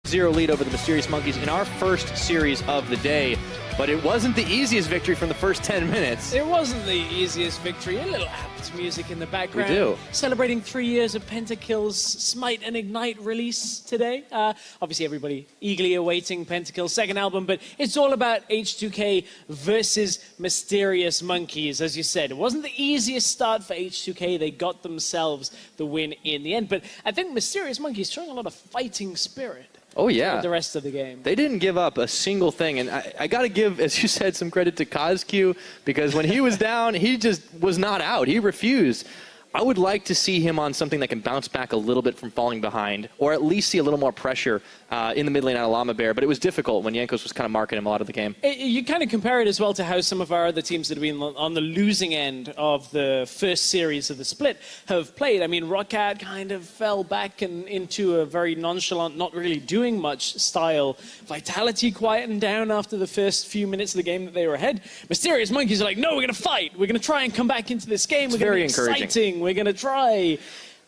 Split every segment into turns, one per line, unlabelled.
0 lead over the Mysterious Monkeys in our first series of the day. But it wasn't the easiest victory from the first 10 minutes.
It wasn't the easiest victory. A little apt music in the background.
We do.
Celebrating 3 years of Pentakill's Smite and Ignite release today. Obviously, everybody eagerly awaiting Pentakill's second album, but it's all about H2K versus Mysterious Monkeys, as you said. It wasn't the easiest start for H2K. They got themselves the win in the end, but I think Mysterious Monkeys showing a lot of fighting spirit.
Oh, yeah.
The rest of the game.
They didn't give up a single thing. And I got to give, as you said, some credit to Caso, because when he was down, he just was not out. He refused. I would like to see him on something that can bounce back a little bit from falling behind, or at least see a little more pressure in the mid lane out of Llama Bear. But it was difficult when Jankos was kind of marking him a lot of the game.
You kind of compare it as well to how some of our other teams that have been on the losing end of the first series of the split have played. I mean, Roccat kind of fell back into a very nonchalant, not really doing much style. Vitality quietened down after the first few minutes of the game that they were ahead. Mysterious Monkeys are like, no, we're going to fight. We're going to try and come back into this game. We're going to be exciting. We're going to try.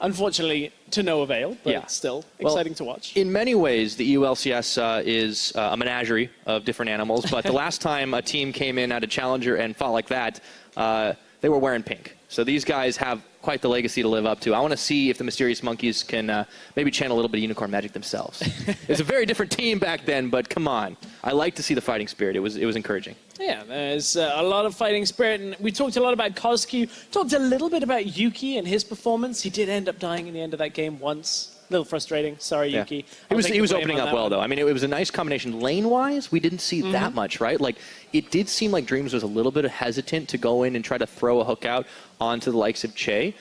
Unfortunately, to no avail, but yeah, still exciting to watch.
In many ways, the EU LCS is a menagerie of different animals, but the last time a team came in at a challenger and fought like that, they were wearing pink. So these guys have quite the legacy to live up to. I want to see if the Mysterious Monkeys can maybe channel a little bit of unicorn magic themselves. It's a very different team back then, but come on. I like to see the fighting spirit. It was encouraging.
Yeah, there's a lot of fighting spirit, and we talked a lot about Caso. Talked a little bit about Yuki and his performance. He did end up dying in the end of that game once. A little frustrating. Sorry,
yeah.
Yuki.
He was opening up well, though. I mean, it was a nice combination. Lane-wise, we didn't see that much, right? Like, it did seem like Dreams was a little bit hesitant to go in and try to throw a hook out onto the likes of Che.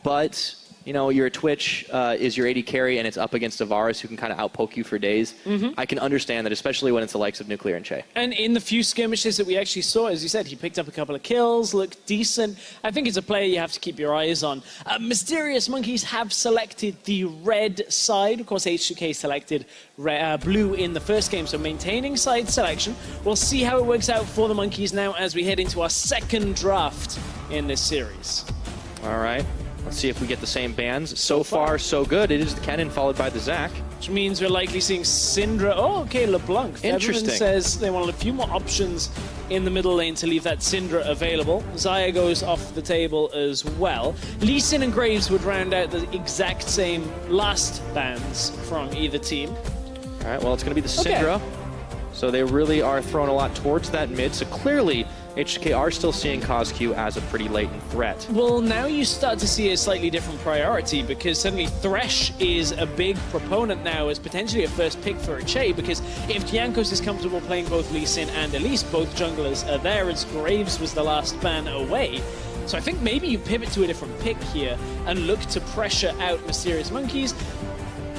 But, you know, your Twitch is your AD carry, and it's up against a Varus who can kind of outpoke you for days. I can understand that, especially when it's the likes of Nuclear and Che.
And in the few skirmishes that we actually saw, as you said, he picked up a couple of kills, looked decent. I think it's a player you have to keep your eyes on. Mysterious Monkeys have selected the red side. Of course, H2K selected blue in the first game, so maintaining side selection. We'll see how it works out for the Monkeys now as we head into our second draft in this series.
All right. Let's see if we get the same bans. So far, so good. It is the Kennen followed by the Zac.
Which means we're likely seeing Syndra. Oh, okay, LeBlanc.
Interesting.
Everyone says they want a few more options in the middle lane to leave that Syndra available. Xayah goes off the table as well. Lee Sin and Graves would round out the exact same last bans from either team.
All right, well, it's going to be the Syndra. So they really are throwing a lot towards that mid. So clearly, H2K are still seeing Caso as a pretty latent threat.
Well, now you start to see a slightly different priority, because suddenly Thresh is a big proponent now as potentially a first pick for a Che, because if Jankos is comfortable playing both Lee Sin and Elise, both junglers are there, as Graves was the last ban away. So I think maybe you pivot to a different pick here and look to pressure out Mysterious Monkeys.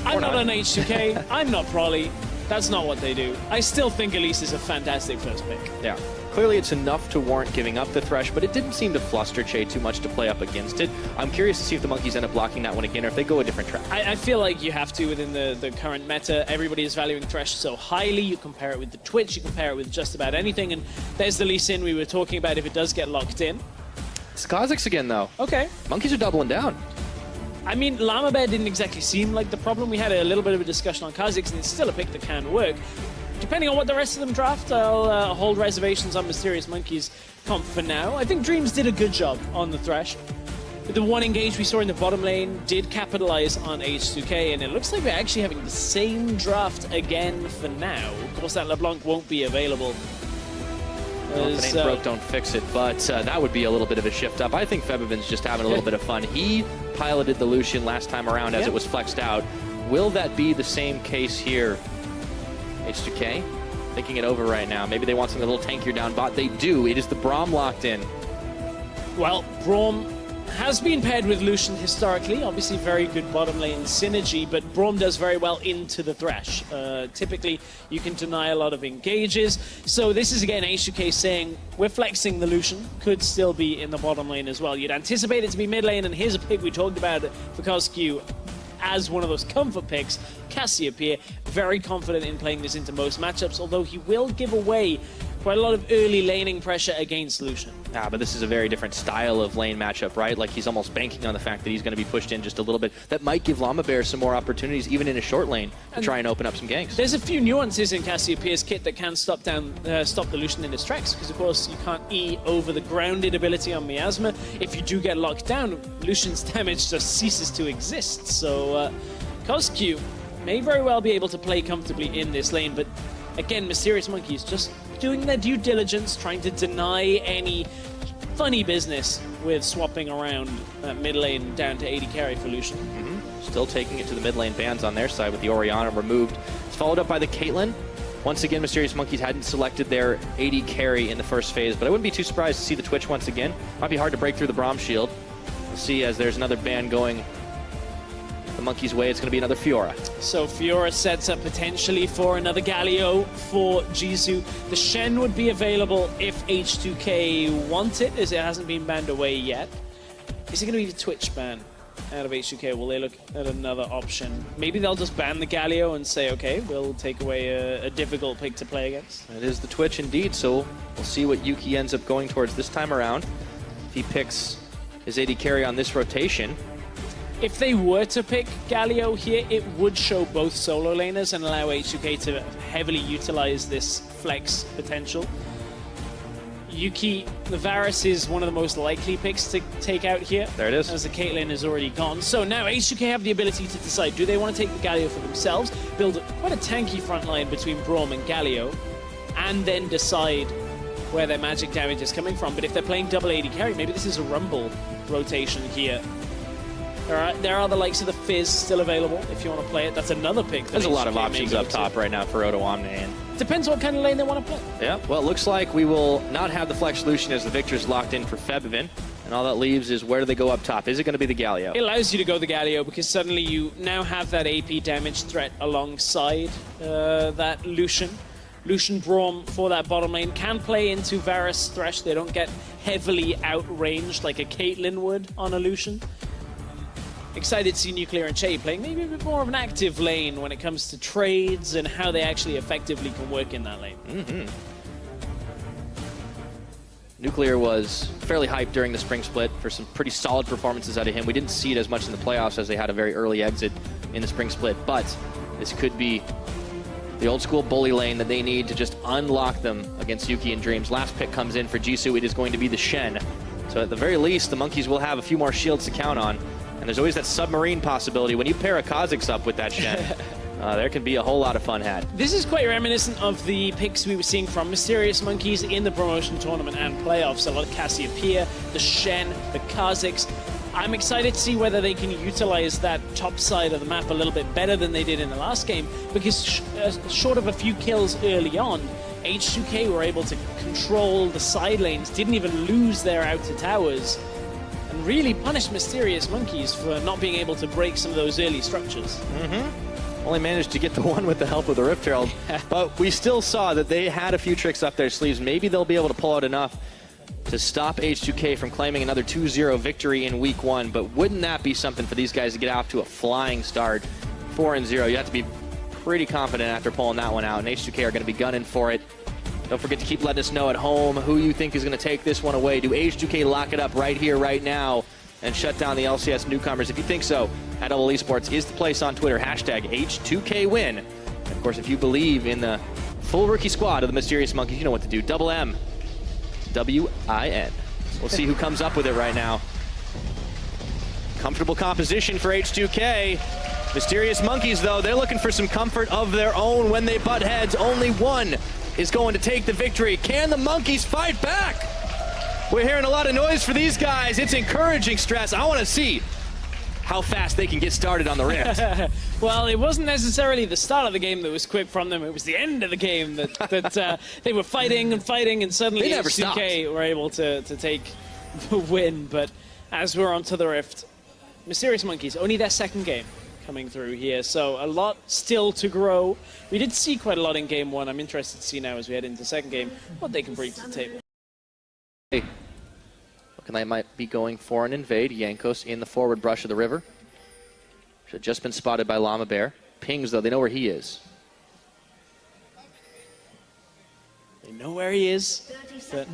I'm not on H2K, I'm not Prolly. That's not what they do. I still think Elise is a fantastic first pick.
Yeah. Clearly it's enough to warrant giving up the Thresh, but it didn't seem to fluster Che too much to play up against it. I'm curious to see if the Monkeys end up blocking that one again, or if they go a different track.
I feel like you have to within the current meta. Everybody is valuing Thresh so highly. You compare it with the Twitch, you compare it with just about anything, and there's the Lee Sin we were talking about if it does get locked in.
It's Kha'Zix again, though.
Okay.
Monkeys are doubling down.
I mean, Llama Bear didn't exactly seem like the problem. We had a little bit of a discussion on Kha'Zix, and it's still a pick that can work. Depending on what the rest of them draft, I'll hold reservations on Mysterious Monkeys comp for now. I think Dreams did a good job on the Thresh. The one engage we saw in the bottom lane did capitalize on H2K, and it looks like we're actually having the same draft again for now. Of course, that LeBlanc won't be available.
Well, if it ain't broke, don't fix it. But that would be a little bit of a shift up. I think Febiven's just having a little bit of fun. He piloted the Lucian last time around as it was flexed out. Will that be the same case here? H2K thinking it over right now. Maybe they want something a little tankier down bot. They do. It is the Braum locked in.
Well, Braum has been paired with Lucian historically. Obviously, very good bottom lane synergy, but Braum does very well into the Thresh. Typically, you can deny a lot of engages. So this is, again, H2K saying, we're flexing the Lucian. Could still be in the bottom lane as well. You'd anticipate it to be mid lane, and here's a pick we talked about for Caso as one of those comfort picks. Cassiopeia, very confident in playing this into most matchups, although he will give away Quite a lot of early laning pressure against Lucian.
Ah, but this is a very different style of lane matchup, right? Like he's almost banking on the fact that he's going to be pushed in just a little bit. That might give Llama Bear some more opportunities, even in a short lane, to try and open up some ganks.
There's a few nuances in Cassiopeia's kit that can stop the Lucian in his tracks, because of course you can't E over the grounded ability on Miasma. If you do get locked down, Lucian's damage just ceases to exist. So Cosq may very well be able to play comfortably in this lane, but again, Mysterious Monkeys just doing their due diligence, trying to deny any funny business with swapping around that mid lane down to 80 carry for Lucian.
Still taking it to the mid lane bans on their side with the Orianna removed. It's followed up by the Caitlyn. Once again, Mysterious Monkeys hadn't selected their 80 carry in the first phase, but I wouldn't be too surprised to see the Twitch once again. Might be hard to break through the Braum shield. We'll see as there's another ban going the Monkey's way. It's going to be another Fiora.
So Fiora sets up potentially for another Galio for Jisoo. The Shen would be available if H2K want it, as it hasn't been banned away yet. Is it going to be the Twitch ban out of H2K? Will they look at another option? Maybe they'll just ban the Galio and say, okay, we'll take away a difficult pick to play against.
It is the Twitch indeed, so we'll see what Yuki ends up going towards this time around. If he picks his 80 carry on this rotation.
If they were to pick Galio here, it would show both solo laners and allow H2K to heavily utilize this flex potential. Yuki, the Varus is one of the most likely picks to take out here.
There it is.
As the Caitlyn is already gone. So now H2K have the ability to decide, do they want to take the Galio for themselves, build quite a tanky front line between Braum and Galio, and then decide where their magic damage is coming from. But if they're playing double 80 carry, maybe this is a Rumble rotation here. There are the likes of the Fizz still available if you want to play it. That's another pick.
There's a lot of options up top right now for Odo Omni. And
depends what kind of lane they want to play.
yeah, well, it looks like we will not have the Flex Lucian as the Victor's locked in for Febvin. And all that leaves is where do they go up top? Is it going to be the Galio?
It allows you to go the Galio because suddenly you now have that AP damage threat alongside that Lucian. Lucian Braum for that bottom lane can play into Varus Thresh. They don't get heavily outranged like a Caitlyn would on a Lucian. Excited to see Nuclear and Che playing maybe a bit more of an active lane when it comes to trades and how they actually effectively can work in that lane.
Nuclear was fairly hyped during the spring split for some pretty solid performances out of him. We didn't see it as much in the playoffs as they had a very early exit in the spring split, but this could be the old school bully lane that they need to just unlock them against Yuki and Dreams. Last pick comes in for Jisoo. It is going to be the Shen. So at the very least, the Monkeys will have a few more shields to count on. And there's always that submarine possibility. When you pair a Kha'Zix up with that Shen, there can be a whole lot of fun had.
This is quite reminiscent of the picks we were seeing from Mysterious Monkeys in the promotion tournament and playoffs. A lot of Cassiopeia, the Shen, the Kha'Zix. I'm excited to see whether they can utilize that top side of the map a little bit better than they did in the last game, because short of a few kills early on, H2K were able to control the side lanes, didn't even lose their outer towers, and really punished Mysterious Monkeys for not being able to break some of those early structures.
Only managed to get the one with the help of the Rift Herald, but we still saw that they had a few tricks up their sleeves. Maybe they'll be able to pull out enough to stop H2K from claiming another 2-0 victory in week 1, but wouldn't that be something for these guys to get off to a flying start? 4-0, you have to be pretty confident after pulling that one out, and H2K are going to be gunning for it. Don't forget to keep letting us know at home who you think is going to take this one away. Do H2K lock it up right here, right now, and shut down the LCS newcomers? If you think so, at Double Esports is the place on Twitter, hashtag H2KWin. And of course, if you believe in the full rookie squad of the Mysterious Monkeys, you know what to do. Double M. W-I-N. We'll see who comes up with it right now. Comfortable composition for H2K. Mysterious Monkeys, though, they're looking for some comfort of their own when they butt heads. Only one is going to take the victory. Can the Monkeys fight back? We're hearing a lot of noise for these guys. It's encouraging, Stress. I want to see how fast they can get started on the Rift.
Well, it wasn't necessarily the start of the game that was quick from them. It was the end of the game that they were fighting, and suddenly H2K were able to take the win. But as we're onto the Rift, Mysterious Monkeys, only their second game coming through here, so a lot still to grow. We did see quite a lot in game 1. I'm interested to see now as we head into the second game what they can bring to the table.
Looking like I might be going for an invade. Jankos in the forward brush of the river. Should have just been spotted by Llama Bear. Pings, though, they know where he is.
They know where he is, but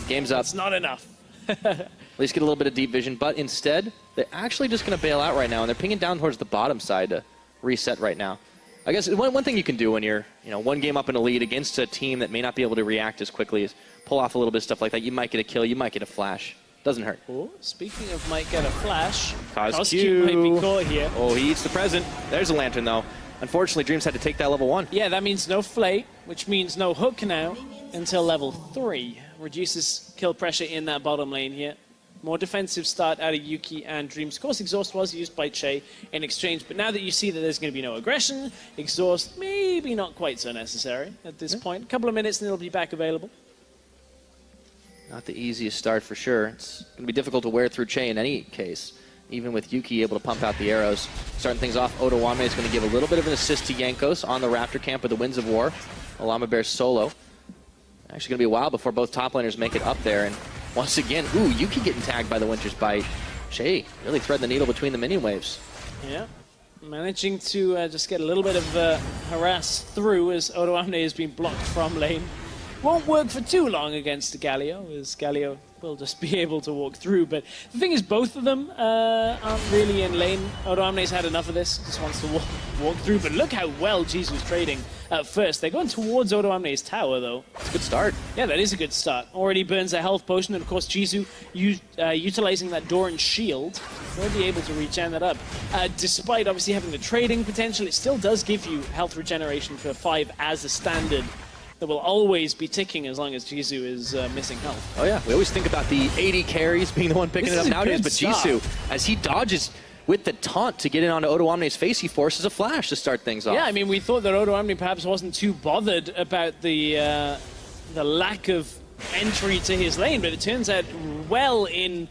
Game's up.
it's not enough.
At least get a little bit of deep vision, but instead, they're actually just going to bail out right now, and they're pinging down towards the bottom side to reset right now. I guess one thing you can do when you're one game up in a lead against a team that may not be able to react as quickly is pull off a little bit of stuff like that. You might get a kill, you might get a flash. Doesn't hurt.
Oh, speaking of might get a flash,
Caso
might be caught here.
Oh, he eats the present. There's a lantern, though. Unfortunately, Dreams had to take that level 1.
Yeah, that means no flay, which means no hook now until level 3. Reduces kill pressure in that bottom lane here. More defensive start out of Yuki and Dreams. Of course, Exhaust was used by Che in exchange, but now that you see that there's going to be no aggression, Exhaust maybe not quite so necessary at this point. A couple of minutes and it'll be back available.
Not the easiest start for sure. It's going to be difficult to wear through Che in any case, even with Yuki able to pump out the arrows. Starting things off, Otoame is going to give a little bit of an assist to Jankos on the Raptor camp with the Winds of War. Llama Bear solo. Actually going to be a while before both top laners make it up there, and once again, Yuki getting tagged by the Winter's Bite. Che really threading the needle between the minion waves.
Yeah, managing to just get a little bit of harass through as Otoame has been blocked from lane. Won't work for too long against Galio, as Galio will just be able to walk through. But the thing is, both of them aren't really in lane. Otoame's had enough of this, just wants to walk through. But look how well Jisu's trading at first. They're going towards Otoame's tower, though.
It's a good start.
Yeah, that is a good start. Already burns a health potion, and of course Jisu utilizing that Doran shield will be able to regen that up. Despite obviously having the trading potential, it still does give you health regeneration for 5 as a standard that will always be ticking as long as Jisu is missing health.
Oh yeah, we always think about the 80 carries being the one picking it up nowadays, but Jisu, as he dodges with the taunt to get in onto Otoame's face, he forces a flash to start things off.
Yeah, I mean, we thought that Otoame perhaps wasn't too bothered about the lack of entry to his lane, but it turns out well in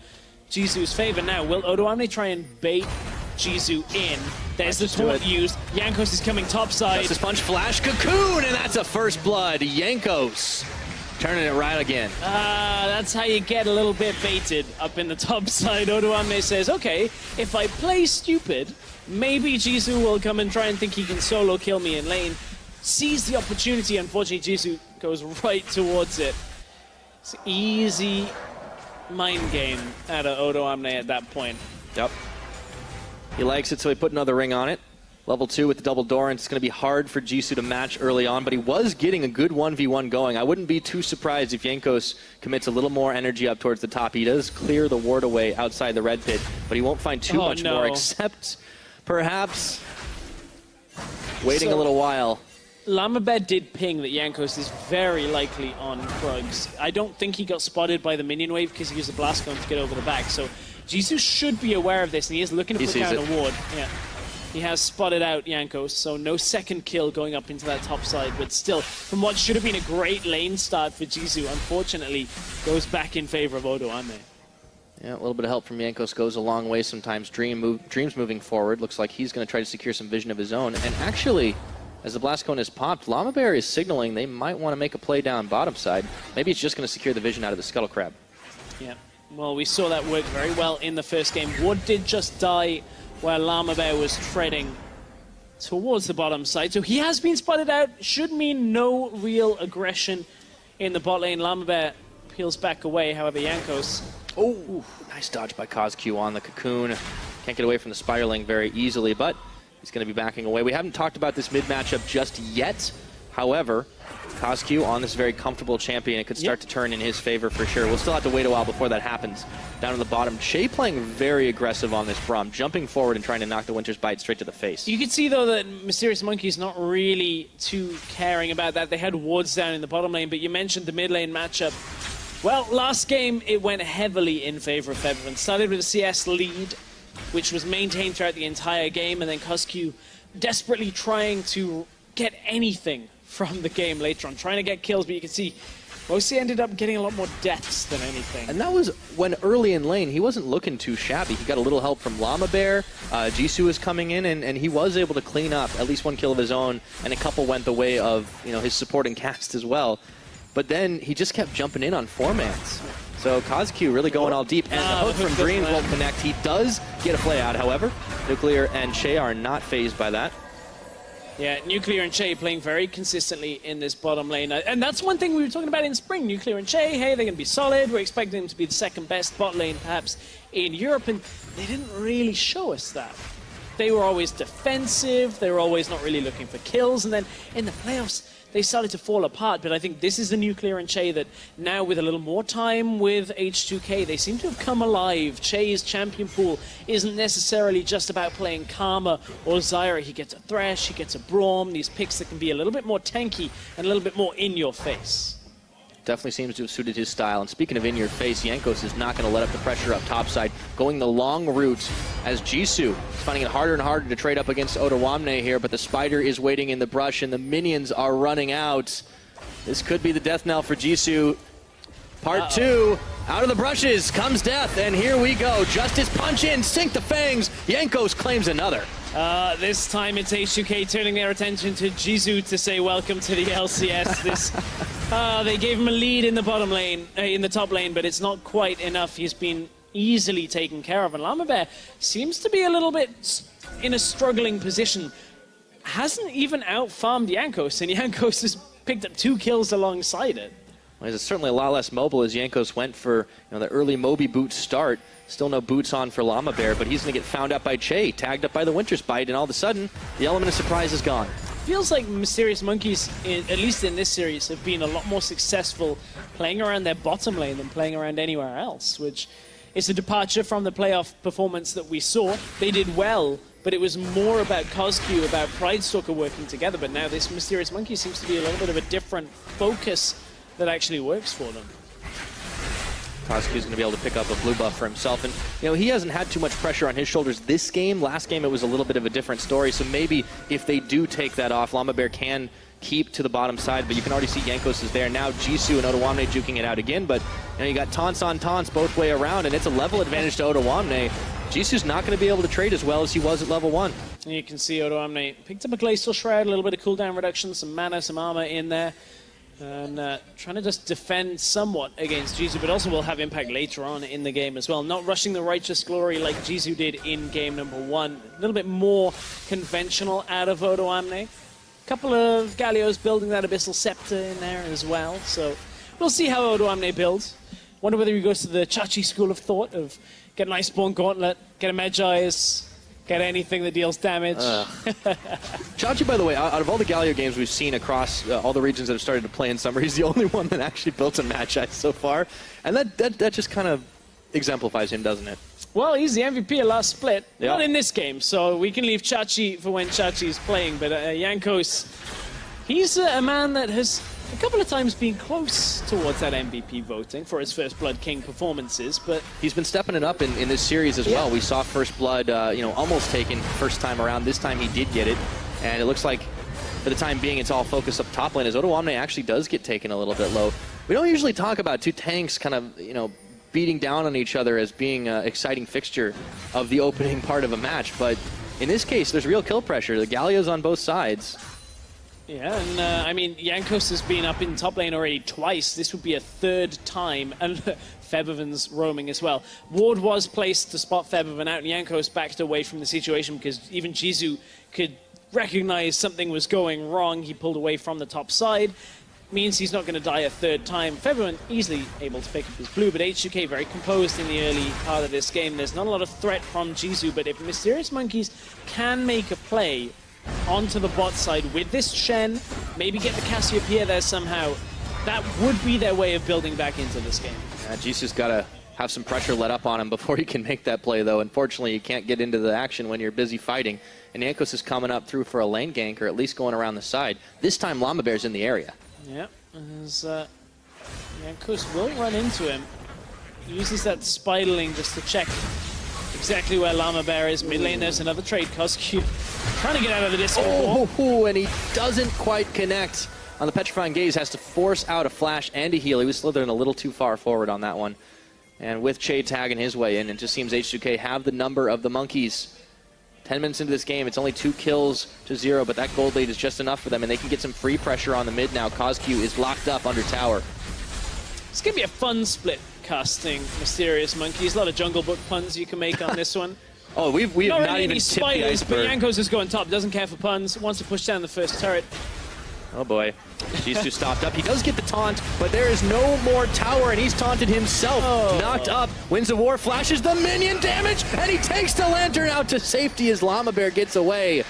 Jisu's favor. Now, will Otoame try and bait Jisu in? There's the taunt used. Jankos is coming topside.
That's the sponge flash cocoon, and that's a first blood. Jankos turning it right again.
That's how you get a little bit baited up in the top side. Otoame says, okay, if I play stupid, maybe Jisu will come and try and think he can solo kill me in lane. Sees the opportunity. Unfortunately, Jisu goes right towards it. It's an easy mind game out of Otoame at that point.
Yep. He likes it, so he put another ring on it. Level 2 with the double door, and it's going to be hard for Jisu to match early on, but he was getting a good 1v1 going. I wouldn't be too surprised if Jankos commits a little more energy up towards the top. He does clear the ward away outside the red pit, but he won't find too much more, except perhaps waiting a little while.
Lamabed did ping that Jankos is very likely on Krugs. I don't think he got spotted by the minion wave because he used the blast gun to get over the back, so Jisu should be aware of this, and he is looking to put down a ward. Yeah. He has spotted out Jankos, so no second kill going up into that top side, but still, from what should have been a great lane start for Jisu, unfortunately, goes back in favor of Otoame.
Yeah, a little bit of help from Jankos goes a long way sometimes. Dreams moving forward. Looks like he's going to try to secure some vision of his own. And actually, as the blast cone is popped, Llama Bear is signaling they might want to make a play down bottom side. Maybe it's just going to secure the vision out of the Scuttle Crab.
Yeah, well, we saw that work very well in the first game. Wood did just die where Llama Bear was treading towards the bottom side. So he has been spotted out. Should mean no real aggression in the bot lane. Llama Bear peels back away, however, Jankos.
Oh, nice dodge by Cosq on the cocoon. Can't get away from the spiraling very easily, but he's going to be backing away. We haven't talked about this mid matchup just yet. However, Cosq on this very comfortable champion. It could start to turn in his favor for sure. We'll still have to wait a while before that happens. Down in the bottom, Che playing very aggressive on this Braum, jumping forward and trying to knock the Winter's Bite straight to the face.
You can see, though, that Mysterious Monkey's not really too caring about that. They had wards down in the bottom lane, but you mentioned the mid lane matchup. Well, last game, it went heavily in favor of Featherman. Started with a CS lead, which was maintained throughout the entire game, and then Cosq desperately trying to get anything from the game later on, trying to get kills, but you can see mostly ended up getting a lot more deaths than anything.
And that was when early in lane, he wasn't looking too shabby. He got a little help from Llama Bear. Jisu was coming in, and he was able to clean up at least one kill of his own, and a couple went the way of his supporting cast as well. But then he just kept jumping in on 4-mans. So Cosq really going all deep, and the hook from Dreams won't connect. He does get a play out, however. Nuclear and Che are not phased by that.
Yeah, Nuclear and Che playing very consistently in this bottom lane. And that's one thing we were talking about in spring. Nuclear and Che, hey, they're going to be solid. We're expecting them to be the second best bot lane, perhaps, in Europe. And they didn't really show us that. They were always defensive. They were always not really looking for kills. And then in the playoffs, they started to fall apart. But I think this is the Nuclear and Che that now, with a little more time with H2K, they seem to have come alive. Che's champion pool isn't necessarily just about playing Karma or Zyra. He gets a Thresh, he gets a Braum, these picks that can be a little bit more tanky and a little bit more in your face.
Definitely seems to have suited his style. And speaking of in your face, Jankos is not going to let up the pressure up topside, going the long route as Jisoo is finding it harder and harder to trade up against Otoamne here, but the Spider is waiting in the brush and the minions are running out. This could be the death knell for Jisoo. Part two, out of the brushes comes death, and here we go. Justice punch in, sink the fangs. Jankos claims another.
This time it's H2K turning their attention to Jisoo to say welcome to the LCS. They gave him a lead in the bottom lane, in the top lane, but it's not quite enough. He's been easily taken care of, and Llama seems to be a little bit in a struggling position. Hasn't even out-farmed Jankos, and Jankos has picked up 2 kills alongside it.
Well, he's certainly a lot less mobile as Jankos went for the early Moby boot start. Still no boots on for Llama Bear, but he's going to get found out by Che, tagged up by the Winter's Bite, and all of a sudden, the element of surprise is gone.
Feels like Mysterious Monkeys, at least in this series, have been a lot more successful playing around their bottom lane than playing around anywhere else, which is a departure from the playoff performance that we saw. They did well, but it was more about Cosq, about Pridestalker working together, but now this Mysterious Monkey seems to be a little bit of a different focus that actually works for them.
Cosq's going to be able to pick up a blue buff for himself, and he hasn't had too much pressure on his shoulders this game. Last game it was a little bit of a different story, so maybe if they do take that off, Llama Bear can keep to the bottom side, but you can already see Jankos is there. Now Jisoo and Otoamne juking it out again, but you got taunts on taunts both way around, and it's a level advantage to Otoamne. Jisoo's not going to be able to trade as well as he was at level 1.
And you can see Otoamne picked up a Glacial Shroud, a little bit of cooldown reduction, some mana, some armor in there. And trying to just defend somewhat against Jisoo, but also will have impact later on in the game as well. Not rushing the Righteous Glory like Jisoo did in game number 1. A little bit more conventional out of Otoamne. A couple of Gallios building that Abyssal Scepter in there as well. So we'll see how Otoamne builds. Wonder whether he goes to the Chachi school of thought of get an Iceborne Gauntlet, get a Magi's, get anything that deals damage.
Chachi, by the way, out of all the Galio games we've seen across all the regions that have started to play in summer, he's the only one that actually built a Magi so far. And that just kind of exemplifies him, doesn't it?
Well, he's the MVP of last split.
Yep.
Not in this game, so we can leave Chachi for when Chachi's playing. But Jankos, he's a man that has a couple of times been close towards that MVP voting for his First Blood King performances, but
he's been stepping it up in this series as well. We saw First Blood, almost taken first time around. This time he did get it, and it looks like for the time being it's all focused up top lane as Otoamne actually does get taken a little bit low. We don't usually talk about two tanks kind of, beating down on each other as being an exciting fixture of the opening part of a match, but in this case there's real kill pressure. The Galio's on both sides.
Yeah, and Jankos has been up in top lane already twice. This would be a 3rd time, and Febiven's roaming as well. Ward was placed to spot Febiven out, and Jankos backed away from the situation because even Jisoo could recognize something was going wrong. He pulled away from the top side. Means he's not going to die a 3rd time. Febiven easily able to pick up his blue, but H2K very composed in the early part of this game. There's not a lot of threat from Jisoo, but if Mysterious Monkeys can make a play onto the bot side with this Shen, maybe get the Cassiopeia there somehow, that would be their way of building back into this game.
Jisoo's got to have some pressure let up on him before he can make that play, though. Unfortunately, you can't get into the action when you're busy fighting. And Jankos is coming up through for a lane gank, or at least going around the side. This time, Llama Bear's in the area.
Yeah, as Jankos will run into him. He uses that Spiderling just to check exactly where Llama Bear is. Mid lane, there's another trade. Cosq trying to get out of the distance.
And he doesn't quite connect on the Petrifying Gaze. Has to force out a flash and a heal. He was slithering a little too far forward on that one. And with Che tagging his way in, it just seems H2K have the number of the monkeys. 10 minutes into this game, it's only 2 kills to 0, but that gold lead is just enough for them, and they can get some free pressure on the mid now. Cosq is locked up under tower.
It's going to be a fun split casting Mysterious Monkeys. A lot of Jungle Book puns you can make on this one.
Oh, we have not
really
even
any
tipped the
spiders, but
iceberg.
Jankos is going top, doesn't care for puns, wants to push down the first turret.
Oh boy. G2 stopped up. He does get the taunt, but there is no more tower, and he's taunted himself. Knocked up. Winds of War flashes the minion damage, and he takes the Lantern out to safety as Llama Bear gets away.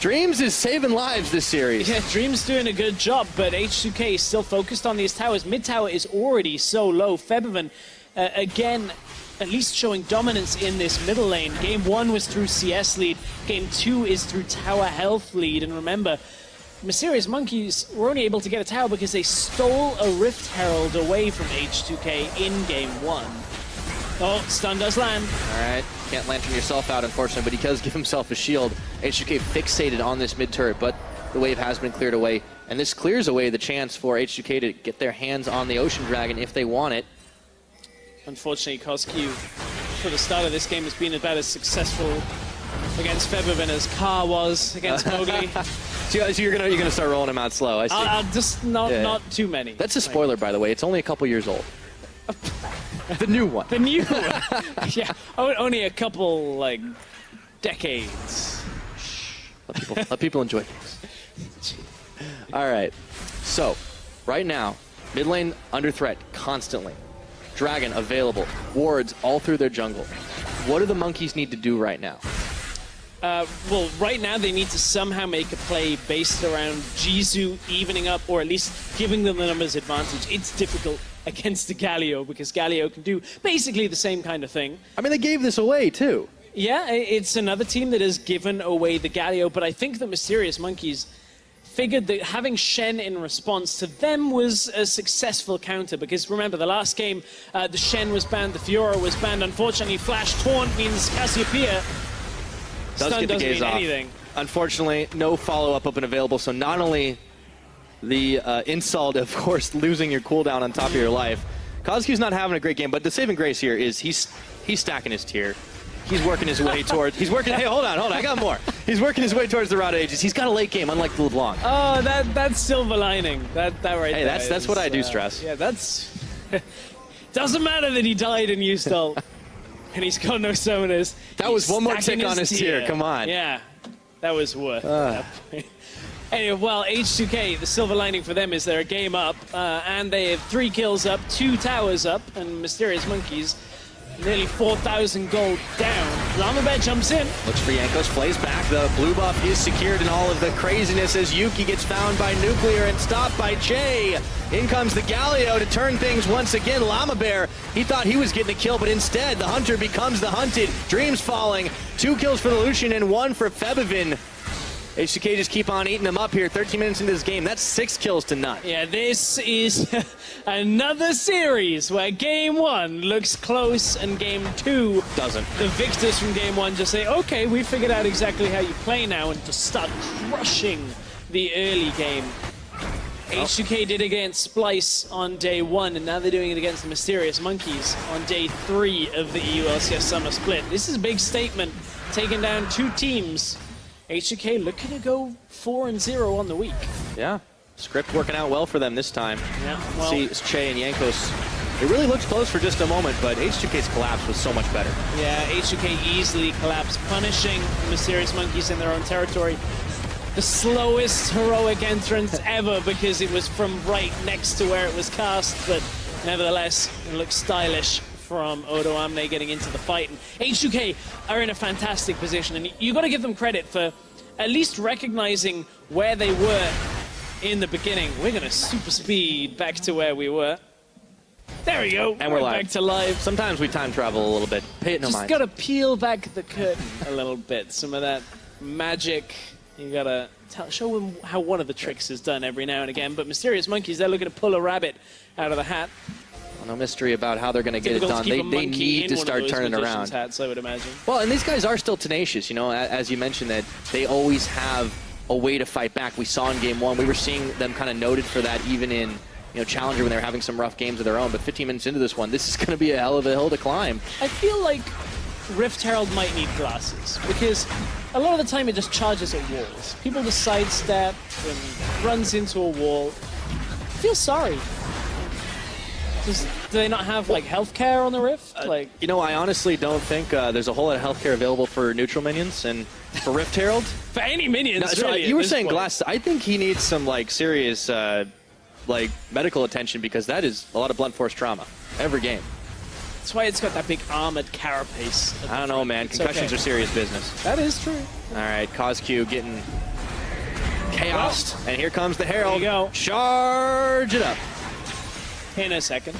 Dreams is saving lives this series.
Yeah, Dream's doing a good job, but H2K is still focused on these towers. Mid tower is already so low. Febiven, again, at least showing dominance in this middle lane. Game 1 was through CS lead. Game 2 is through tower health lead. And remember, Mysterious Monkeys were only able to get a tower because they stole a Rift Herald away from H2K in Game 1. Oh, stun does land.
All right, can't lantern yourself out, unfortunately, but he does give himself a shield. H2K fixated on this mid turret, but the wave has been cleared away, and this clears away the chance for H2K to get their hands on the Ocean Dragon if they want it.
Unfortunately, Cosq, for the start of this game, has been about as successful against Febiven as Carr was against Mowgli.
So you're gonna start rolling him out slow. I see.
Just not too many.
That's a spoiler, by the way. It's only a couple years old. The new one.
The new one. Yeah, only a couple decades.
Let people enjoy things. All right. So, right now, mid lane under threat constantly. Dragon available. Wards all through their jungle. What do the monkeys need to do right now?
Well, right now they need to somehow make a play based around Jizu evening up, or at least giving them the numbers advantage. It's difficult against the Galio because Galio can do basically the same kind of thing.
I mean, they gave this away too.
Yeah, it's another team that has given away the Galio, but I think the Mysterious Monkeys figured that having Shen in response to them was a successful counter, because remember, the last game, the Shen was banned, the Fiora was banned. Unfortunately, Flash Taunt means Cassiopeia stun doesn't mean anything.
Unfortunately, no follow-up up and available, so not only the insult, of course, losing your cooldown on top of your life, Cosq's not having a great game, but the saving grace here is he's stacking his tier. He's working his way towards. Hey, hold on, I got more. He's working his way towards the Rod Ages. He's got a late game, unlike the LeBlanc.
Oh, that's silver lining. That right
hey,
there.
Hey, that's what I do stress.
Yeah, that's. Doesn't matter that he died and used ult, and he's got no summoners.
That was one more tick on his tier. Come on.
Yeah, that was worth that point. Anyway, well, H2K, the silver lining for them is they're a game up, and they have 3 kills up, 2 towers up, and Mysterious Monkeys nearly 4,000 gold down. Llama Bear jumps in.
Looks for Jankos, plays back. The blue buff is secured in all of the craziness as Yuki gets found by Nuclear and stopped by Che. In comes the Galio to turn things once again. Llama Bear, he thought he was getting a kill, but instead the Hunter becomes the hunted. Dreams falling. 2 kills for the Lucian and 1 for Febiven. H2K just keep on eating them up here. 13 minutes into this game. That's 6 kills to none.
Yeah, this is another series where Game 1 looks close and Game 2
doesn't.
The victors from Game 1 just say, okay, we figured out exactly how you play now, and just start crushing the early game. H2K did it against Splice on day 1, and now they're doing it against the Mysterious Monkeys on day 3 of the EU LCS Summer Split. This is a big statement, taking down 2 teams. H2K looking to go 4-0 on the week.
Yeah, script working out well for them this time.
Yeah, well,
see Che and Jankos. It really looked close for just a moment, but H2K's collapse was so much better.
Yeah, H2K easily collapsed, punishing the Mysterious Monkeys in their own territory. The slowest heroic entrance ever, because it was from right next to where it was cast, but nevertheless, it looks stylish from Odo Amne getting into the fight. And H2K are in a fantastic position, and you got to give them credit for at least recognizing where they were in the beginning. We're going to super speed back to where we were. There we go.
And we're live.
Back to live.
Sometimes we time travel a little bit. Pay it no mind.
Just got to peel back the curtain a little bit. Some of that magic. You got to show them how one of the tricks is done every now and again. But Mysterious Monkeys, they're looking to pull a rabbit out of the hat.
No mystery about how they're going to get it done. They need to start turning around.
Hats, I would imagine.
Well, and these guys are still tenacious, you know, as you mentioned, that they always have a way to fight back. We saw in Game 1, we were seeing them kind of noted for that even in, Challenger when they were having some rough games of their own. But 15 minutes into this one, this is going to be a hell of a hill to climb.
I feel like Rift Herald might need glasses, because a lot of the time it just charges at walls. People just sidestep and runs into a wall. I feel sorry. Do they not have like healthcare on the Rift?
You know, I honestly don't think there's a whole lot of healthcare available for neutral minions and for Rift Herald.
For any minions,
No,
really,
you were saying Glass. I think he needs some like serious like medical attention because that is a lot of blunt force trauma every game.
That's why it's got that big armored carapace.
I don't know, man. Concussions are serious business.
That is true.
All right, Cosq getting chaosed, and here comes the Herald.
There you go.
Charge it up.
In a second.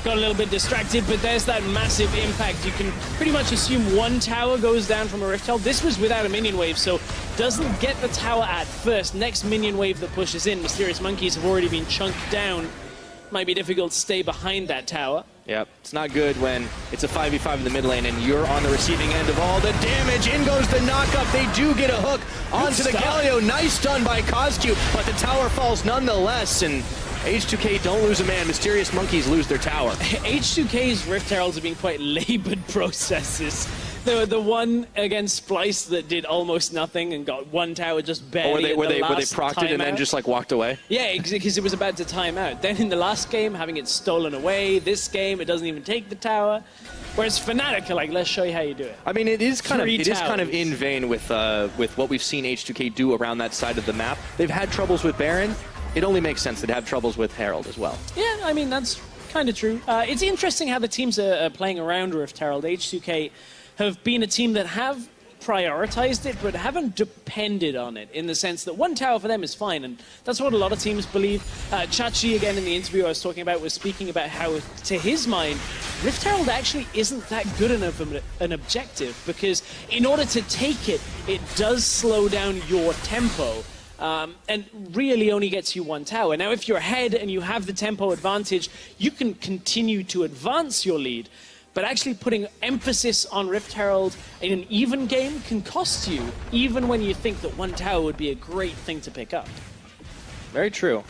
Got a little bit distracted, but there's that massive impact. You can pretty much assume one tower goes down from a Rift Herald. This was without a minion wave, so doesn't get the tower at first. Next minion wave that pushes in. Mysterious Monkeys have already been chunked down. Might be difficult to stay behind that tower.
Yep, it's not good when it's a 5v5 in the mid lane and you're on the receiving end of all the damage. In goes the knockup. They do get a hook onto the Galio. Nice stun by Cosq, but the tower falls nonetheless, and H2K don't lose a man. Mysterious Monkeys lose their tower.
H2K's Rift Heralds have been quite labored processes. The one against Splice that did almost nothing and got one tower just barely.
Where they procced it and then just like walked away?
Yeah, because it was about to time out. Then in the last game, having it stolen away. This game, it doesn't even take the tower. Whereas Fnatic are like, let's show you how you do it.
I mean, it is kind of in vein with what we've seen H2K do around that side of the map. They've had troubles with Baron. It only makes sense they'd have troubles with Herald as well.
Yeah, I mean, that's kind of true. It's interesting how the teams are playing around Rift Herald. H2K have been a team that have prioritized it, but haven't depended on it in the sense that one tower for them is fine, and that's what a lot of teams believe. Chachi, again, in the interview I was talking about, was speaking about how, to his mind, Rift Herald actually isn't that good enough of an objective, because in order to take it, it does slow down your tempo. And really only gets you one tower. Now, if you're ahead and you have the tempo advantage, you can continue to advance your lead. But actually putting emphasis on Rift Herald in an even game can cost you, even when you think that one tower would be a great thing to pick up.
Very true.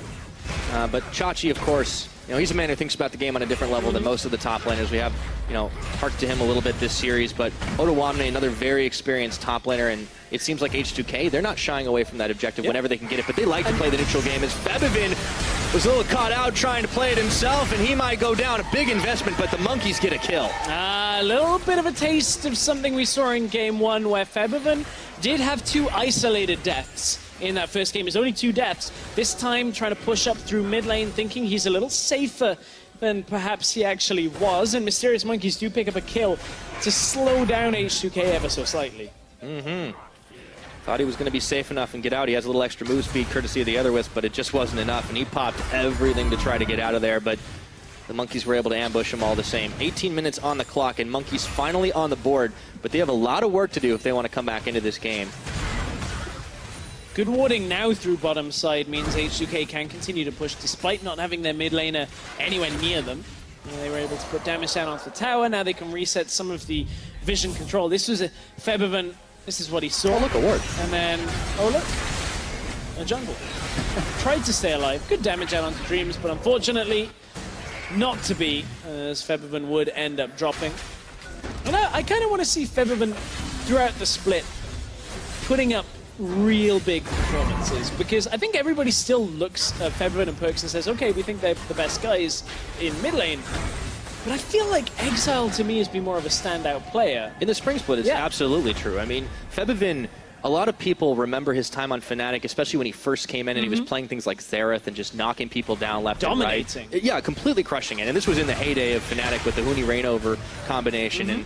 But Chachi, of course, you know, he's a man who thinks about the game on a different level than most of the top laners. We have, you know, harked to him a little bit this series, but Otawamne, another very experienced top laner, and it seems like H2K, they're not shying away from that objective whenever they can get it, but they like to play the neutral game. As Febivin was a little caught out trying to play it himself, and he might go down. A big investment, but the Monkeys get a kill.
A little bit of a taste of something we saw in game one, where Febivin did have two isolated deaths. In that first game, there's only 2 deaths. This time, trying to push up through mid lane, thinking he's a little safer than perhaps he actually was. And Mysterious Monkeys do pick up a kill to slow down H2K ever so slightly.
Thought he was going to be safe enough and get out. He has a little extra move speed courtesy of the other wisp, but it just wasn't enough. And he popped everything to try to get out of there, but the Monkeys were able to ambush him all the same. 18 minutes on the clock, and Monkeys finally on the board, but they have a lot of work to do if they want to come back into this game.
Good warding now through bottom side means H2K can continue to push despite not having their mid laner anywhere near them. They were able to put damage down onto the tower. Now they can reset some of the vision control. This was a Febivin. This is what he saw.
Oh, look, a ward.
And then, oh, look, a jungle. Tried to stay alive. Good damage out onto Dreams, but unfortunately not to be, as Febivin would end up dropping. And I kind of want to see Febivin throughout the split putting up real big performances, because I think everybody still looks at Febivin and Perkz and says, okay, we think they're the best guys in mid lane. But I feel like Exile to me has been more of a standout player.
In the spring split, it's absolutely true. I mean, Febivin, a lot of people remember his time on Fnatic, especially when he first came in and he was playing things like Xerath and just knocking people down left and right.
Dominating.
Yeah, completely crushing it. And this was in the heyday of Fnatic with the Huni Reignover combination. And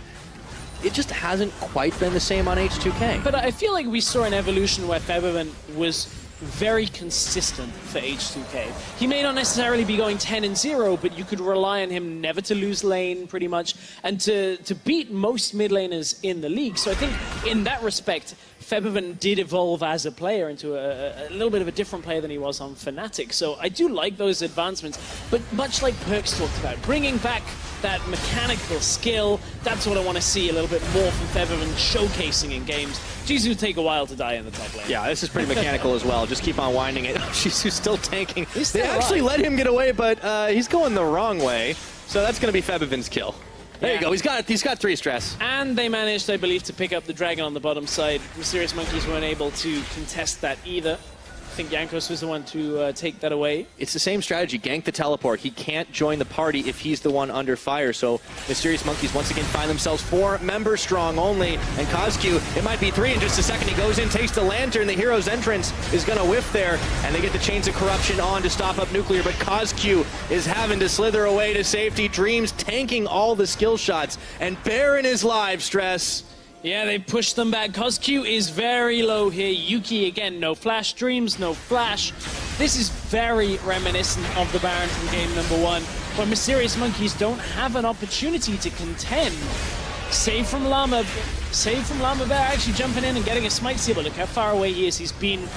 it just hasn't quite been the same on H2K.
But I feel like we saw an evolution where Febivin was very consistent for H2K. He may not necessarily be going 10-0, but you could rely on him never to lose lane, pretty much, and to beat most mid laners in the league. So I think in that respect, Febivin did evolve as a player into a little bit of a different player than he was on Fnatic. So I do like those advancements, but much like Perkz talked about, bringing back that mechanical skill, that's what I want to see a little bit more from Febivin showcasing in games. Jisoo take a while to die in the top lane.
Yeah, this is pretty mechanical as well. Just keep on winding it. Jisoo's still tanking. They actually let him get away, but he's going the wrong way. So that's going to be Febivin's kill. There you go. He's got 3 stress.
And they managed, I believe, to pick up the dragon on the bottom side. Mysterious Monkeys weren't able to contest that either. think Jankos was the one to take that away.
It's the same strategy. Gank the teleport. He can't join the party if he's the one under fire. So Mysterious Monkeys once again find themselves 4 members strong only. And Cosq, it might be 3 in just a second. He goes in, takes the lantern. The hero's entrance is going to whiff there. And they get the Chains of Corruption on to stop up Nuclear. But Cosq is having to slither away to safety. Dreams tanking all the skill shots. And Baron is live, Stress.
Yeah, they pushed them back. Cosq is very low here. Yuki, again, no flash. Dreams, no flash. This is very reminiscent of the Baron from game number 1, where Mysterious Monkeys don't have an opportunity to contend. Save from Llama Bear actually jumping in and getting a smite steal, but look how far away he is. He's been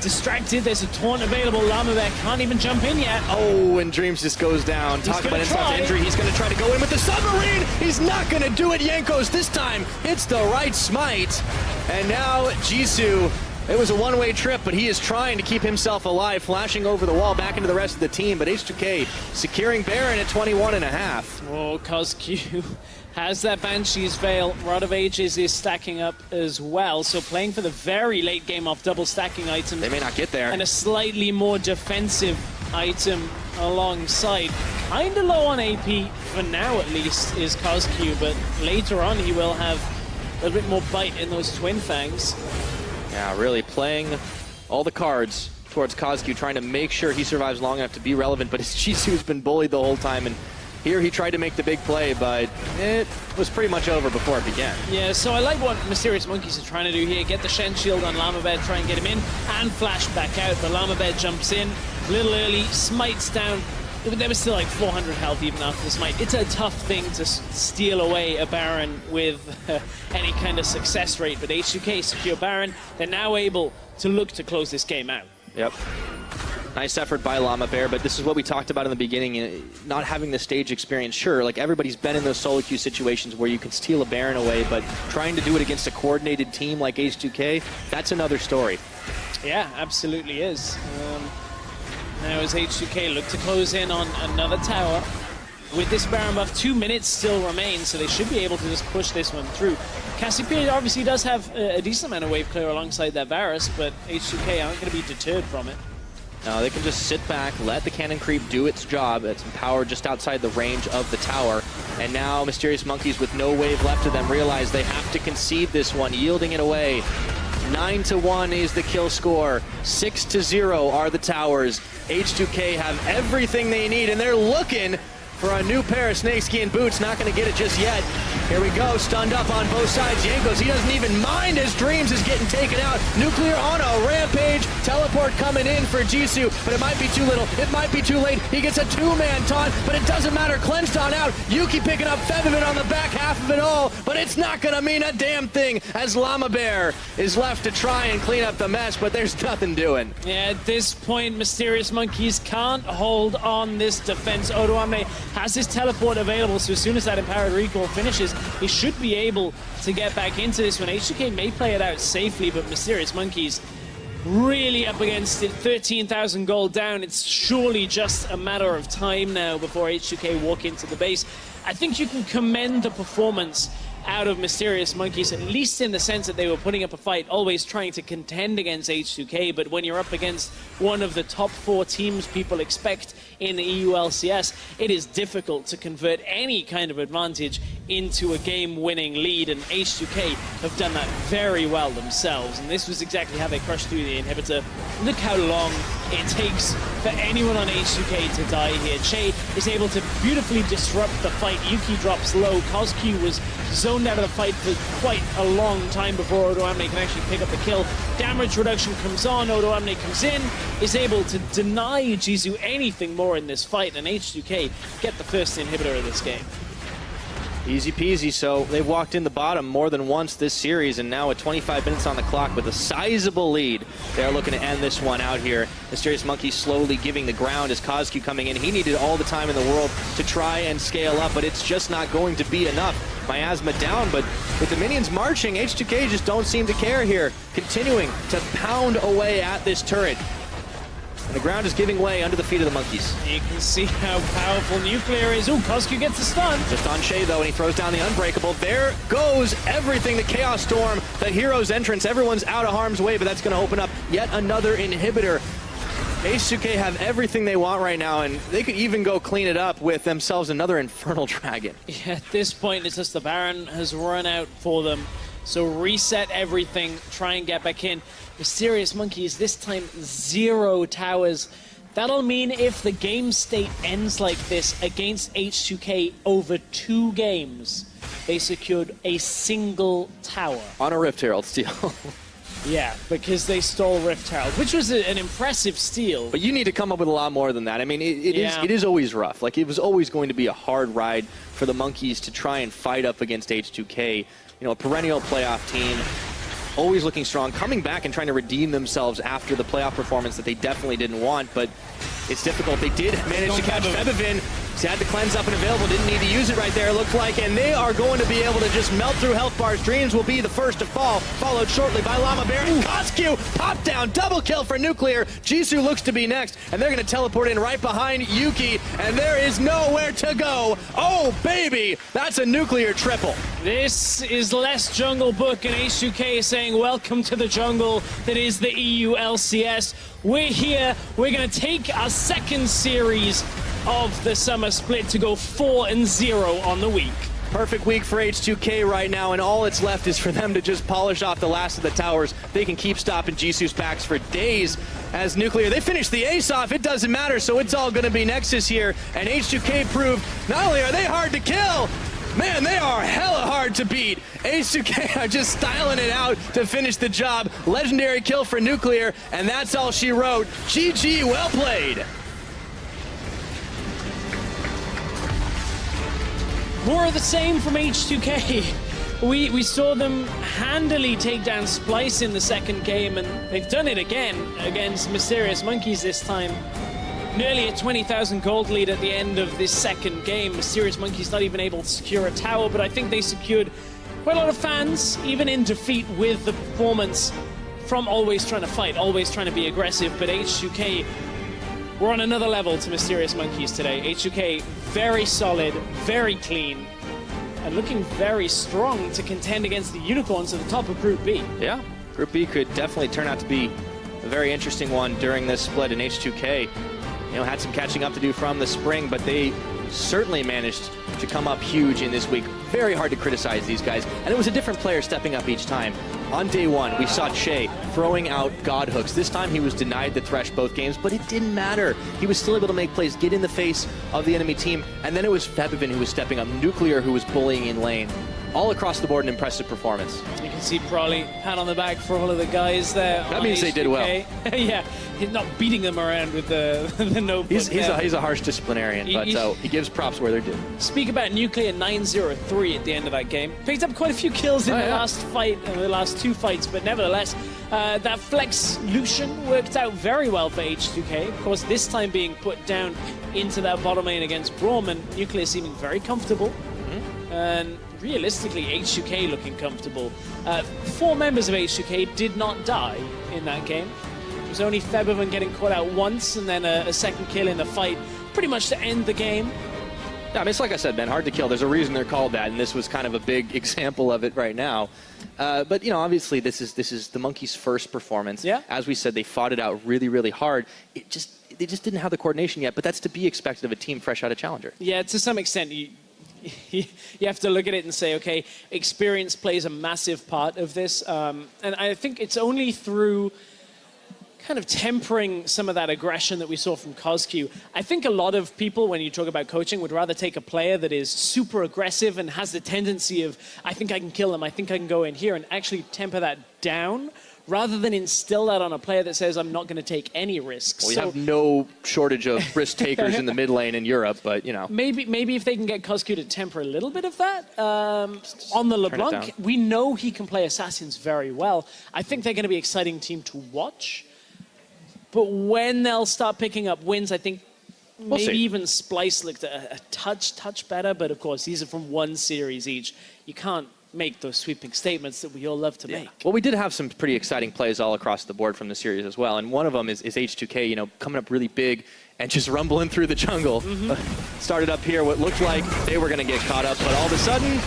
distracted. There's a taunt available. Llama Bear can't even jump in yet.
Oh, and Dreams just goes down. Talk about insult to injury. He's going to try to go in with the submarine. He's not going to do it. Jankos this time hits the right smite. And now Jisoo, it was a one-way trip, but he is trying to keep himself alive, flashing over the wall back into the rest of the team. But H2K securing Baron at 21.5.
Oh, Cosq has that Banshee's Veil. Rod of Ages is stacking up as well. So playing for the very late game off double stacking items.
They may not get there.
And a slightly more defensive item alongside. Kind of low on AP, for now at least, is Cosq, but later on he will have a little bit more bite in those Twin Fangs.
Yeah, really playing all the cards towards Cosq, trying to make sure he survives long enough to be relevant, but his Jisu's been bullied the whole time, and here he tried to make the big play, but it was pretty much over before it began.
Yeah, so I like what Mysterious Monkeys are trying to do here. Get the Shen Shield on Llama Bear, try and get him in, and flash back out. But Llama Bear jumps in, a little early, smites down. There was still like 400 health even after the smite. It's a tough thing to steal away a Baron with any kind of success rate, but H2K secure Baron. They're now able to look to close this game out.
Yep. Nice effort by Llama Bear, but this is what we talked about in the beginning, not having the stage experience. Sure, like everybody's been in those solo queue situations where you can steal a Baron away, but trying to do it against a coordinated team like H2K, that's another story.
Yeah, absolutely is. Now as H2K look to close in on another tower. With this Baron buff, 2 minutes still remain, so they should be able to just push this one through. Cassiopeia obviously does have a decent amount of wave clear alongside that Varus, but H2K aren't going to be deterred from it.
No, they can just sit back, let the cannon creep do its job. It's power just outside the range of the tower. And now Mysterious Monkeys with no wave left of them realize they have to concede this one, yielding it away. 9-1 is the kill score. 6-0 are the towers. H2K have everything they need, and they're looking for a new pair of snakeskin boots. Not going to get it just yet. Here we go, stunned up on both sides. Jankos, he doesn't even mind as Dreams is getting taken out. Nuclear on a rampage. Teleport coming in for Jisoo, but it might be too little. It might be too late. He gets a 2-man taunt, but it doesn't matter. Cleansed on out. Yuki picking up Featherman on the back half of it all, but it's not going to mean a damn thing as Llama Bear is left to try and clean up the mess, but there's nothing doing.
Yeah, at this point, Mysterious Monkeys can't hold on this defense. Odoamne has his teleport available, so as soon as that Empowered Recall finishes, he should be able to get back into this one. H2K may play it out safely, but Mysterious Monkeys really up against it. 13,000 gold down. It's surely just a matter of time now before H2K walk into the base. I think you can commend the performance out of Mysterious Monkeys, at least in the sense that they were putting up a fight, always trying to contend against H2K, but when you're up against one of the top 4 teams people expect in the EU LCS, it is difficult to convert any kind of advantage into a game-winning lead, and H2K have done that very well themselves, and this was exactly how they crushed through the inhibitor. Look how long it takes for anyone on H2K to die here. Che is able to beautifully disrupt the fight. Yuki drops low. Cosq was zoned out of the fight for quite a long time before Odoamne can actually pick up the kill. Damage reduction comes on. Odoamne comes in, is able to deny Jisoo anything more in this fight, and H2K get the first inhibitor of this game.
Easy peasy. So they've walked in the bottom more than once this series, and now with 25 minutes on the clock with a sizable lead, they're looking to end this one out here. Mysterious Monkeys slowly giving the ground as Cosq coming in. He needed all the time in the world to try and scale up, but it's just not going to be enough. Miasma down, but with the minions marching, H2K just don't seem to care here. Continuing to pound away at this turret. And the ground is giving way under the feet of the monkeys.
You can see how powerful Nuclear is. Ooh, Coscu gets the stun.
Just on Shay, though, and he throws down the Unbreakable. There goes everything. The Chaos Storm, the hero's entrance. Everyone's out of harm's way, but that's going to open up yet another inhibitor. H2K have everything they want right now, and they could even go clean it up with themselves another Infernal Dragon.
Yeah, at this point, it's just the Baron has run out for them. So reset everything, try and get back in. Mysterious Monkeys, this time 0 towers. That'll mean if the game state ends like this against H2K over 2 games, they secured a single tower.
On a Rift Herald steal.
Yeah, because they stole Rift Herald, which was an impressive steal.
But you need to come up with a lot more than that. I mean, it is always rough. Like, it was always going to be a hard ride for the Monkeys to try and fight up against H2K. You know, a perennial playoff team, always looking strong, coming back and trying to redeem themselves after the playoff performance that they definitely didn't want, but it's difficult. They did manage to catch Febivin. He had the cleanse up and available, didn't need to use it right there, it looked like, and they are going to be able to just melt through health bars. Dreams will be the first to fall, followed shortly by Llama Bear. And Coscu, pop down, double kill for Nuclear. Jisoo looks to be next, and they're going to teleport in right behind Yuki, and there is nowhere to go. Oh, baby, that's a Nuclear triple.
This is less Jungle Book, and H2K saying, welcome to the jungle that is the EU LCS. We're here, we're going to take our second series of the summer split to go 4-0 on the week.
Perfect week for H2K right now, and all that's left is for them to just polish off the last of the towers. They can keep stopping Jisoo's packs for days. As Nuclear, they finish the ace off, it doesn't matter, so it's all going to be Nexus here. And H2K proved not only are they hard to kill, man, they are hella hard to beat. H2K are just styling it out to finish the job. Legendary kill for Nuclear, and that's all she wrote. GG, well played.
More of the same from H2K. We saw them handily take down Splice in the second game, and they've done it again against Mysterious Monkeys this time. Nearly a 20,000 gold lead at the end of this second game. Mysterious Monkeys not even able to secure a tower, but I think they secured quite a lot of fans, even in defeat with the performance from always trying to fight, always trying to be aggressive, but H2K we're on another level to Mysterious Monkeys today. H2K, very solid, very clean, and looking very strong to contend against the Unicorns at the top of Group B.
Yeah, Group B could definitely turn out to be a very interesting one during this split. In H2K, you know, had some catching up to do from the spring, but they certainly managed to come up huge in this week. Very hard to criticize these guys, and it was a different player stepping up each time. On day one, we saw Che throwing out God hooks. This time he was denied the Thresh both games, but it didn't matter. He was still able to make plays, get in the face of the enemy team, and then it was Febivin who was stepping up, Nuclear who was bullying in lane. All across the board, an impressive performance.
You can see probably pat on the back for all of the guys there.
That means
H2K.
they did well.
Yeah, he's not beating them around with the notebook.
He's a harsh disciplinarian, but he gives props where they're due.
Speak about Nuclear 9-0-3 at the end of that game. Picked up quite a few kills in the last fight, the last 2 fights, but nevertheless, that Flex Lucian worked out very well for H2K. Of course, this time being put down into that bottom lane against Braum, and Nuclear seeming very comfortable. And realistically, H2K looking comfortable. 4 members of H2K did not die in that game. It was only Febivin getting caught out once, and then a second kill in the fight, pretty much to end the game.
Yeah, I mean, it's like I said, man, hard to kill. There's a reason they're called that, and this was kind of a big example of it right now. But, you know, obviously this is the Monkeys' first performance.
Yeah.
As we said, they fought it out really, really hard. They just didn't have the coordination yet, but that's to be expected of a team fresh out of Challenger.
Yeah, to some extent, you have to look at it and say, okay, experience plays a massive part of this. And I think it's only through kind of tempering some of that aggression that we saw from Coscu. I think a lot of people, when you talk about coaching, would rather take a player that is super aggressive and has the tendency of, I think I can kill him, I think I can go in here, and actually temper that down, rather than instill that on a player that says, I'm not going to take any risks.
Well, we have no shortage of risk takers in the mid lane in Europe, but, you know.
Maybe if they can get Coscu to temper a little bit of that. On the LeBlanc, we know he can play Assassins very well. I think they're going to be an exciting team to watch. But when they'll start picking up wins, I think maybe even Splice looked a touch better. But of course, these are from one series each. You can't make those sweeping statements that we all love to make.
Well, we did have some pretty exciting plays all across the board from the series as well, and one of them is H2K, you know, coming up really big and just rumbling through the jungle. Started up here, what looked like they were going to get caught up, but all of a sudden,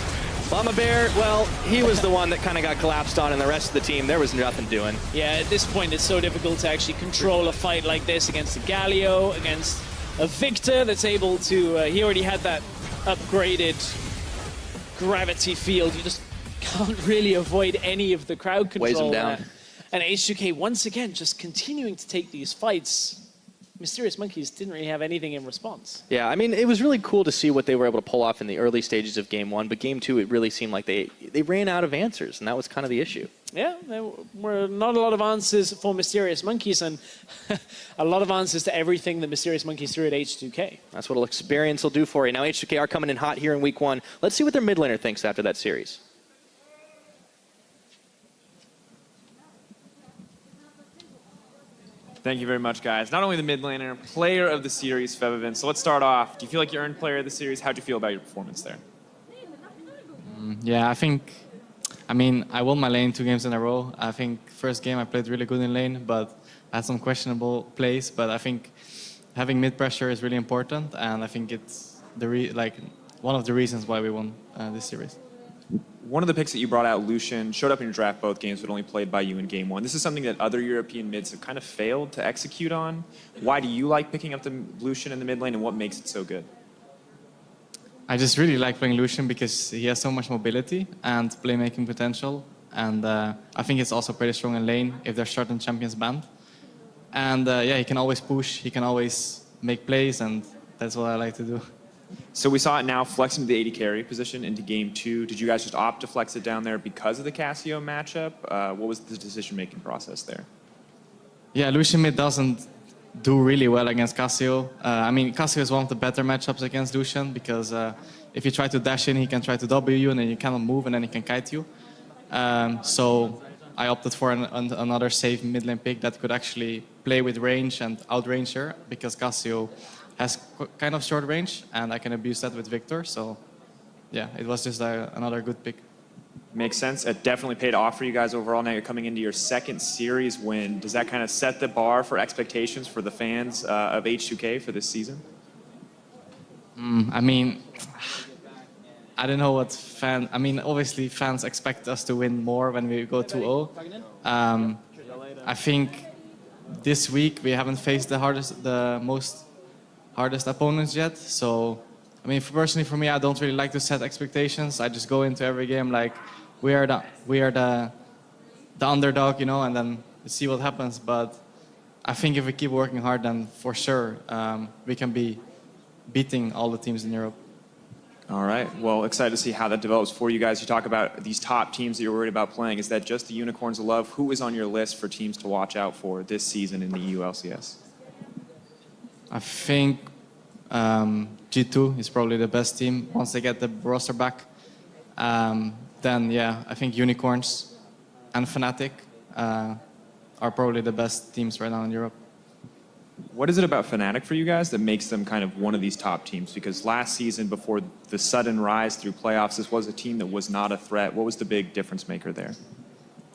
Mama Bear, well, he was the one that kind of got collapsed on, and the rest of the team, there was nothing doing.
Yeah, at this point, it's so difficult to actually control a fight like this against a Galio, against a Victor that's able to, he already had that upgraded gravity field. You just can't really avoid any of the crowd control.
Weighs him down.
And H2K, once again, just continuing to take these fights. Mysterious Monkeys didn't really have anything in response.
Yeah, I mean, it was really cool to see what they were able to pull off in the early stages of Game 1, but Game 2, it really seemed like they ran out of answers, and that was kind of the issue.
Yeah, there were not a lot of answers for Mysterious Monkeys, and a lot of answers to everything that Mysterious Monkeys threw at H2K.
That's what experience will do for you. Now, H2K are coming in hot here in Week 1. Let's see what their mid laner thinks after that series.
Thank you very much, guys. Not only the mid laner, player of the series, Fevivin. So let's start off. Do you feel like you earned player of the series? How'd you feel about your performance there?
Yeah, I mean, I won my lane 2 games in a row. I think first game I played really good in lane, but I had some questionable plays. But I think having mid pressure is really important, and I think it's one of the reasons why we won this series.
One of the picks that you brought out, Lucian, showed up in your draft both games, but only played by you in Game 1. This is something that other European mids have kind of failed to execute on. Why do you like picking up the Lucian in the mid lane, and what makes it so good?
I just really like playing Lucian because he has so much mobility and playmaking potential. And I think it's also pretty strong in lane if there's certain champions banned. And yeah, he can always push, he can always make plays, and that's what I like to do.
So we saw it now flex into the AD carry position into Game 2. Did you guys just opt to flex it down there because of the Cassio matchup? What was the decision-making process there?
Yeah, Lucian mid doesn't do really well against Cassio. I mean, Cassio is one of the better matchups against Lucian because if you try to dash in, he can try to W you, and then you cannot move, and then he can kite you. So I opted for another safe mid lane pick that could actually play with range and outrange her because Cassio has kind of short range, and I can abuse that with Victor. So yeah, it was just another good pick.
Makes sense. It definitely paid off for you guys overall. Now you're coming into your second series win. Does that kind of set the bar for expectations for the fans of H2K for this season?
I mean, I don't know what I mean, obviously fans expect us to win more when we go 2-0. I think this week we haven't faced the most hardest opponents yet. So, I mean, personally for me, I don't really like to set expectations. I just go into every game like we are the underdog, you know, and then see what happens. But I think if we keep working hard, then for sure we can be beating all the teams in Europe.
All right. Well, excited to see how that develops for you guys. You talk about these top teams that you're worried about playing. Is that just the Unicorns of Love? Who is on your list for teams to watch out for this season in the EU LCS?
I think G2 is probably the best team. Once they get the roster back, then yeah, I think Unicorns and Fnatic are probably the best teams right now in Europe.
What is it about Fnatic for you guys that makes them kind of one of these top teams? Because last season, before the sudden rise through playoffs, this was a team that was not a threat. What was the big difference maker there?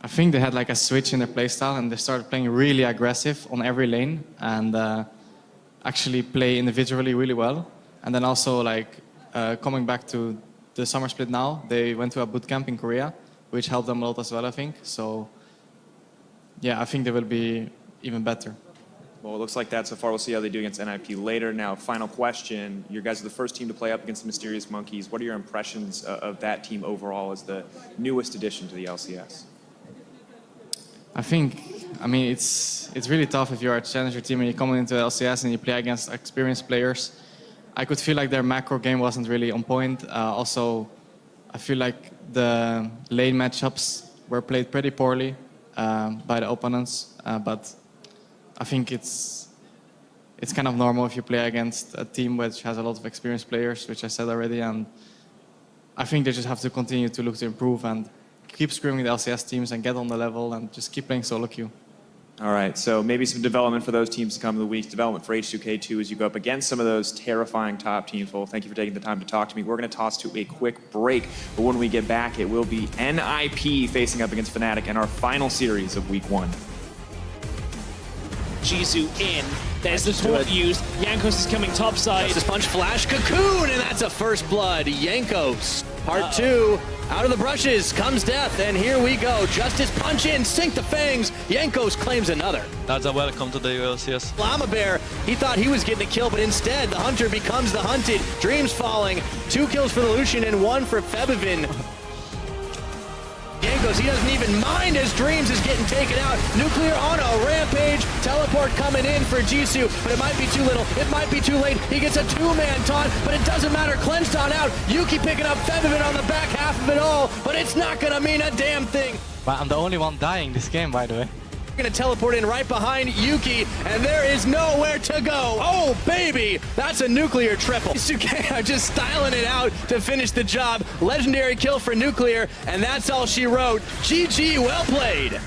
I think they had like a switch in their playstyle, and they started playing really aggressive on every lane and actually play individually really well. And then also like coming back to the summer split now, they went to a bootcamp in Korea, which helped them a lot as well, I think. So yeah, I think they will be even better.
Well, it looks like that so far. We'll see how they do against NIP later. Now, final question. You guys are the first team to play up against the Mysterious Monkeys. What are your impressions of that team overall as the newest addition to the LCS?
I mean, it's really tough if you're a challenger team and you come into LCS and you play against experienced players. I could feel like their macro game wasn't really on point. Also, I feel like the lane matchups were played pretty poorly by the opponents. But I think it's kind of normal if you play against a team which has a lot of experienced players, which I said already. And I think they just have to continue to look to improve and keep screaming the LCS teams and get on the level and just keep playing solo queue.
All right, so maybe some development for those teams to come in the weeks, development for H2K too as you go up against some of those terrifying top teams. Well, thank you for taking the time to talk to me. We're going to toss to a quick break, but when we get back, it will be NIP facing up against Fnatic in our final series of week 1.
Jizu in. There's the taunt used. Jankos is coming topside.
Justice Punch, Flash, Cocoon, and that's a first blood. Jankos, part 2. Out of the brushes comes death, and here we go. Justice Punch in, sink the fangs. Jankos claims another.
That's a welcome to the LCS.
Llama Bear, he thought he was getting a kill, but instead the hunter becomes the hunted. Dreams falling. 2 kills for the Lucian and 1 for Febivin. Jankos, he doesn't even mind as Dreams is getting taken out. Nuclear on a rampage. Teleport coming in for Jisoo, but it might be too little. It might be too late. He gets a 2-man taunt, but it doesn't matter. Cleansed on out. Yuki picking up Febivin on the back half of it all, but it's not going to mean a damn thing.
But I'm the only one dying this game, by the way.
Going to teleport in right behind Yuki, and there is nowhere to go. Oh, baby, that's a nuclear triple. H2K are just styling it out to finish the job. Legendary kill for Nuclear, and that's all she wrote. GG, well played.